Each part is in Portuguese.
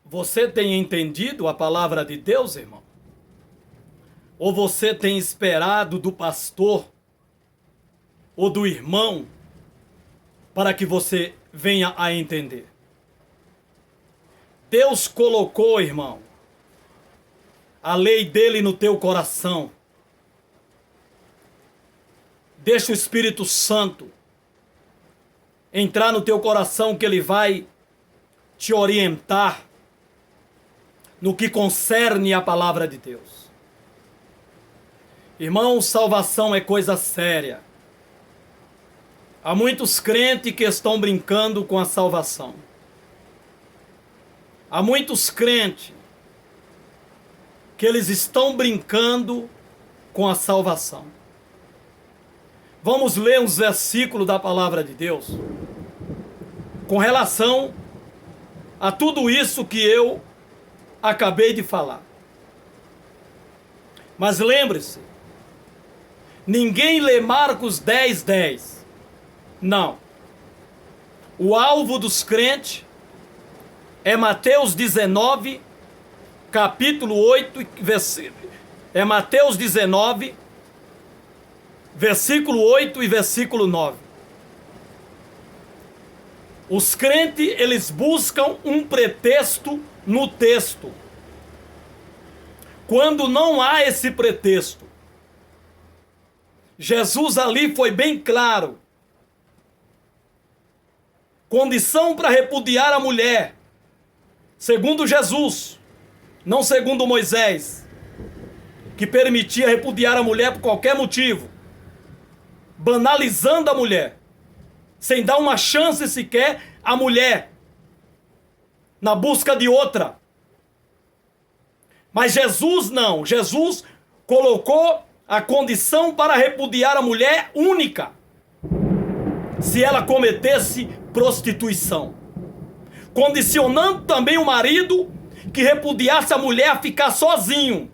Você tem entendido a palavra de Deus, irmão? Ou você tem esperado do pastor ou do irmão para que você venha a entender? Deus colocou, irmão, a lei dele no teu coração. Deixa o Espírito Santo entrar no teu coração, que ele vai te orientar no que concerne a palavra de Deus. Irmão, salvação é coisa séria. Há muitos crentes que estão brincando com a salvação. Há muitos crentes que eles estão brincando com a salvação. Vamos ler uns versículos da palavra de Deus com relação a tudo isso que eu acabei de falar. Mas lembre-se, ninguém lê Marcos 10:10. Não. O alvo dos crentes é Mateus 19, capítulo 8, é Mateus 19, versículo 8 e versículo 9. Os crentes, eles buscam um pretexto no texto. Quando não há esse pretexto, Jesus ali foi bem claro. Condição para repudiar a mulher, segundo Jesus, não segundo Moisés, que permitia repudiar a mulher por qualquer motivo, banalizando a mulher, sem dar uma chance sequer à mulher, na busca de outra. Mas Jesus não. Jesus colocou a condição para repudiar a mulher única, se ela cometesse prostituição, condicionando também o marido que repudiasse a mulher a ficar sozinho,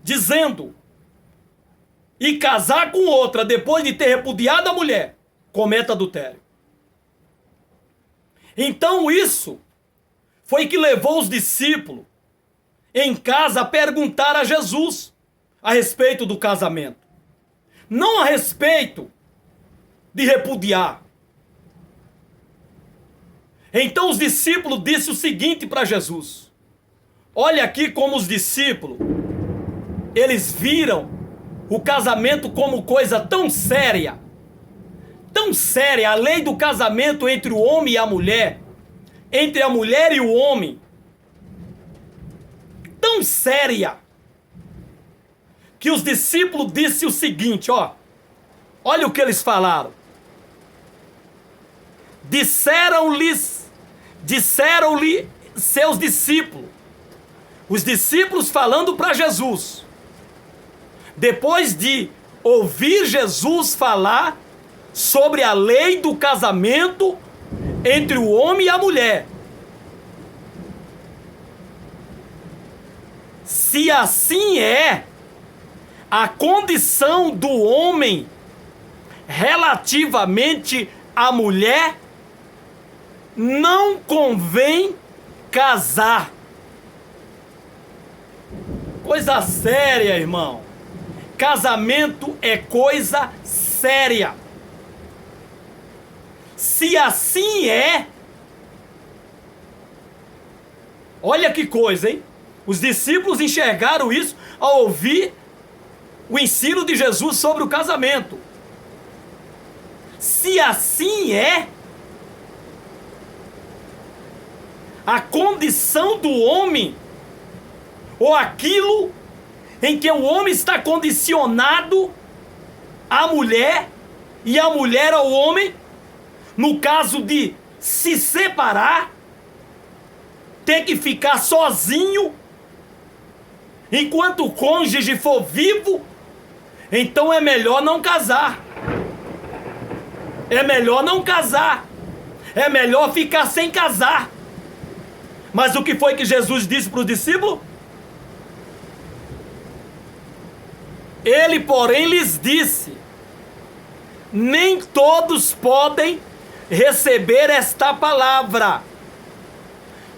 dizendo: e casar com outra depois de ter repudiado a mulher, cometa adultério. Então isso foi que levou os discípulos em casa a perguntar a Jesus a respeito do casamento. Não a respeito de repudiar. Então os discípulos disseram o seguinte para Jesus. Olha aqui como os discípulos, eles viram o casamento como coisa tão séria, a lei do casamento entre o homem e a mulher, entre a mulher e o homem, tão séria, que os discípulos disseram o seguinte, olha o que eles falaram. Disseram-lhe seus discípulos, os discípulos falando para Jesus, depois de ouvir Jesus falar sobre a lei do casamento entre o homem e a mulher. Se assim é a condição do homem relativamente à mulher, não convém casar. Coisa séria, irmão. Casamento é coisa séria. Se assim é, olha que coisa, hein? Os discípulos enxergaram isso ao ouvir o ensino de Jesus sobre o casamento. Se assim é, a condição do homem, ou aquilo em que o homem está condicionado à mulher e a mulher ao homem, no caso de se separar, ter que ficar sozinho enquanto o cônjuge for vivo, então é melhor não casar. É melhor não casar. É melhor ficar sem casar. Mas o que foi que Jesus disse para os discípulos? Ele, porém, lhes disse: nem todos podem receber esta palavra,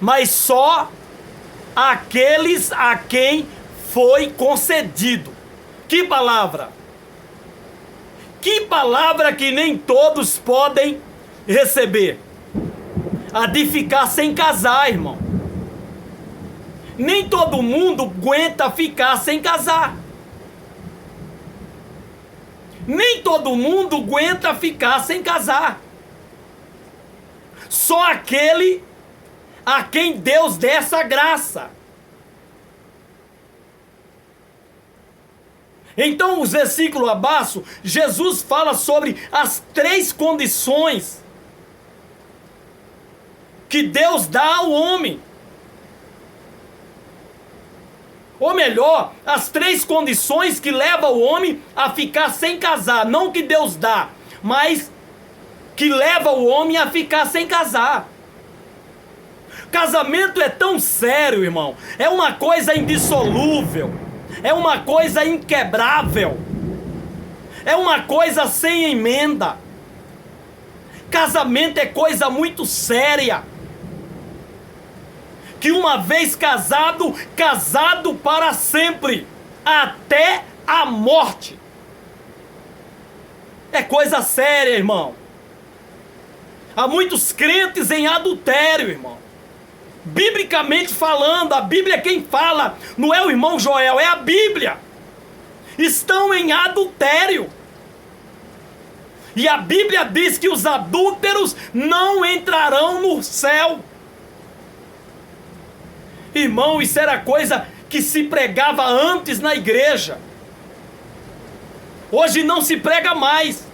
mas só aqueles a quem foi concedido. Que palavra? Que palavra que nem todos podem receber? A de ficar sem casar, irmão. Nem todo mundo aguenta ficar sem casar. Nem todo mundo aguenta ficar sem casar. Só aquele a quem Deus dê essa graça. Então, os versículos abaixo, Jesus fala sobre as 3 condições que Deus dá ao homem. Ou melhor, as 3 condições que levam o homem a ficar sem casar. Não que Deus dá, mas que leva o homem a ficar sem casar. Casamento é tão sério, irmão. É uma coisa indissolúvel. É uma coisa inquebrável. É uma coisa sem emenda. Casamento é coisa muito séria. Que uma vez casado, casado para sempre, até a morte. É coisa séria, irmão. Há muitos crentes em adultério, irmão. Biblicamente falando, a Bíblia é quem fala, não é o irmão Joel, é a Bíblia. Estão em adultério. E a Bíblia diz que os adúlteros não entrarão no céu. Irmão, isso era coisa que se pregava antes na igreja. Hoje não se prega mais.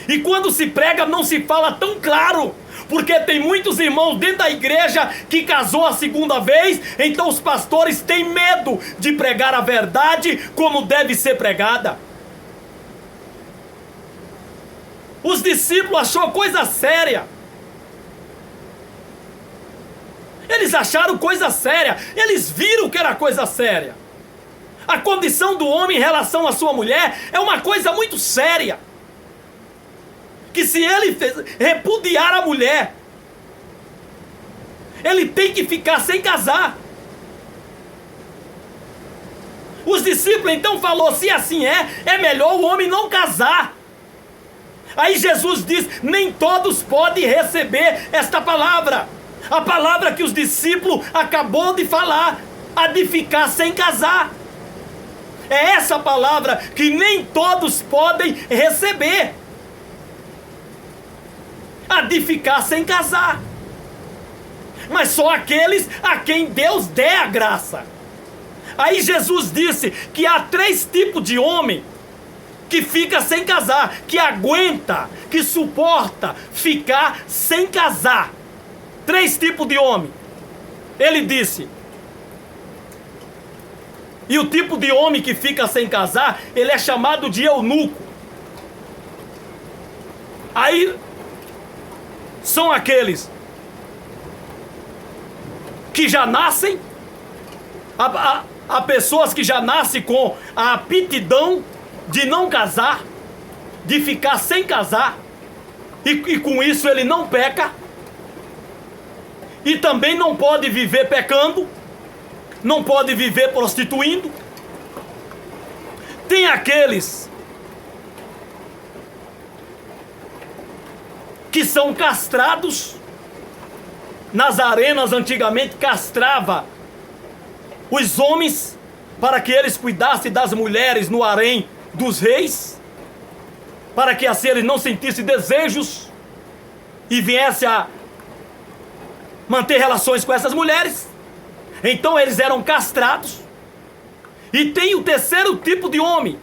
E quando se prega não se fala tão claro. Porque tem muitos irmãos dentro da igreja que casou a segunda vez. Então os pastores têm medo de pregar a verdade como deve ser pregada. Os discípulos acharam coisa séria. Eles acharam coisa séria. Eles viram que era coisa séria. A condição do homem em relação à sua mulher é uma coisa muito séria. Que se ele repudiar a mulher, ele tem que ficar sem casar. Os discípulos então falaram, se assim é melhor o homem não casar. Aí Jesus diz, nem todos podem receber esta palavra. A palavra que os discípulos acabou de falar, a de ficar sem casar. É essa palavra que nem todos podem receber. A de ficar sem casar. Mas só aqueles a quem Deus der a graça. Aí Jesus disse que há 3 tipos de homem que fica sem casar, que aguenta, que suporta ficar sem casar. 3 tipos de homem. Ele disse. E o tipo de homem que fica sem casar, ele é chamado de eunuco. Aí são aqueles que já nascem, há pessoas que já nascem com a aptidão de não casar, de ficar sem casar, e com isso ele não peca, e também não pode viver pecando, não pode viver prostituindo. Tem aqueles que são castrados. Nas arenas antigamente castrava os homens para que eles cuidassem das mulheres no harém dos reis, para que assim eles não sentissem desejos e viessem a manter relações com essas mulheres. Então eles eram castrados. E tem o 3º tipo de homem,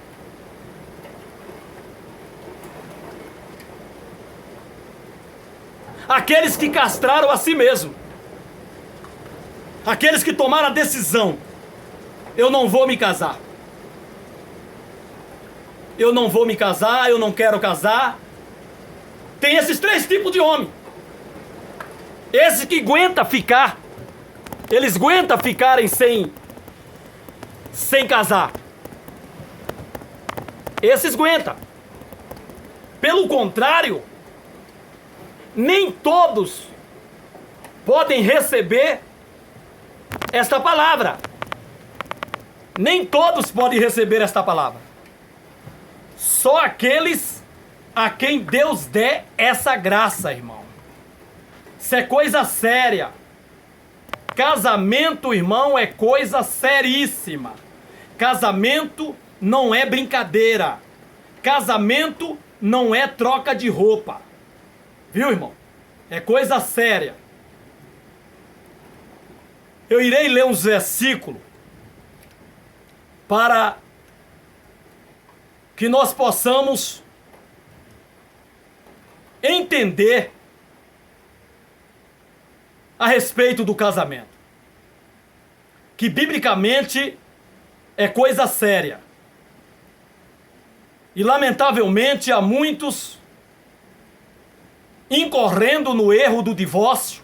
aqueles que castraram a si mesmo. Aqueles que tomaram a decisão, eu não vou me casar. Eu não vou me casar, eu não quero casar. Tem esses 3 tipos de homem. Esse que aguenta ficar, eles aguentam ficarem sem casar. Esses aguentam. Pelo contrário, nem todos podem receber esta palavra. Nem todos podem receber esta palavra. Só aqueles a quem Deus der essa graça, irmão. Isso é coisa séria. Casamento, irmão, é coisa seríssima. Casamento não é brincadeira. Casamento não é troca de roupa. Viu, irmão? É coisa séria. Eu irei ler uns versículos para que nós possamos entender a respeito do casamento, que biblicamente é coisa séria. E lamentavelmente há muitos incorrendo no erro do divórcio,